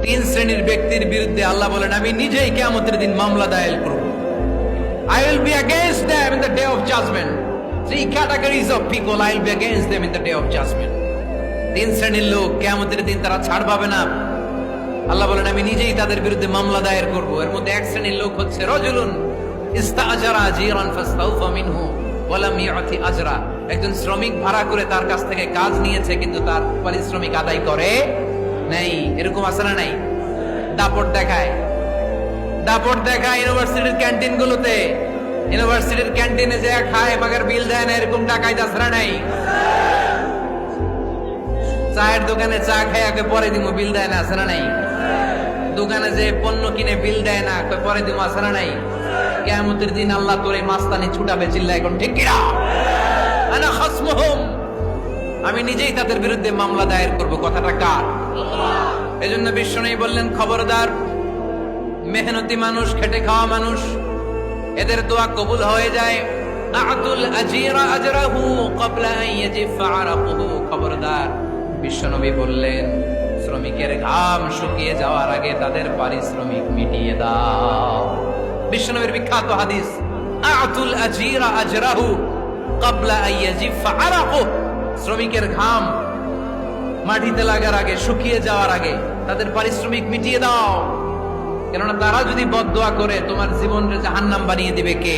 তিন শ্রেণীর ব্যক্তির বিরুদ্ধে আল্লাহ বলেন আমি নিজেই কিয়ামতের দিন মামলা দায়ের করব। I will be against them in the day of judgment. Three categories of people I will be against them in the day of judgment. তিন শ্রেণীর লোক কিয়ামতের দিন তারা ছাড় পাবে না। আল্লাহ বলেন আমি নিজেই তাদের বিরুদ্ধে মামলা দায়ের করব। এর মধ্যে এক শ্রেণীর লোক হচ্ছে রাজুলুন ইস্তাআজারা জিরান ফাস্তাউফা মিনহু ওয়া লাম ইয়াতি আজরা। একজন শ্রমিক ভাড়া করে তার কাছ থেকে কাজ নিয়েছে কিন্তু তার পারিশ্রমিক আদায় করে নাই। এরকম আছে না নাই? দাপট দেখায় ইউনিভার্সিটির ক্যান্টিন গুলোতে। ইউনিভার্সিটির ক্যান্টিনে যে খায় মাগার বিল দেয় না, এরকম টাকায় দাসরা নাই। চায়ের দোকানে চা খায় পরে দিমু বিল দেয় না, আছে না নাই? দোকানে যে পণ্য কিনে বিল দেয় না, পরে দিমু, আছে না নাই? কিয়ামতের দিন আল্লাহ তোরে মাস্তানি ছুটাবে, চিল্লা এখন ঠিক কিনা? আনা খাসমুহুম, আমি নিজেই তাদের বিরুদ্ধে মামলা দায়ের করব। কথাটা কার? এজন্য বিশ্বনবী বললেন খবরদার, মেহনতি মানুষ, খেটে খাওয়া মানুষ, এদের দোয়া কবুল হয়ে যায়। আতুল আজিরা আজরাহু ক্বাবলা আন ইয়াজিফা আরাকুহু। খবরদার, বিশ্বনবী বললেন শ্রমিকের ঘাম শুকিয়ে যাওয়ার আগে তাদের পারিশ্রমিক মিটিয়ে দাও। বিশ্বনবীর বিখ্যাত হাদিস, আতুল আজিরা আজরাহু ক্বাবলা আন ইয়াজিফা আরাকুহু। শ্রমিকের ঘাম মাটিতে লাগার আগে, শুকিয়ে যাওয়ার আগে তাদের পারিশ্রমিক মিটিয়ে দাও। কেননা তারা যদি বদদোয়া করে তোমার জীবনকে জাহান্নাম বানিয়ে দিবে কে?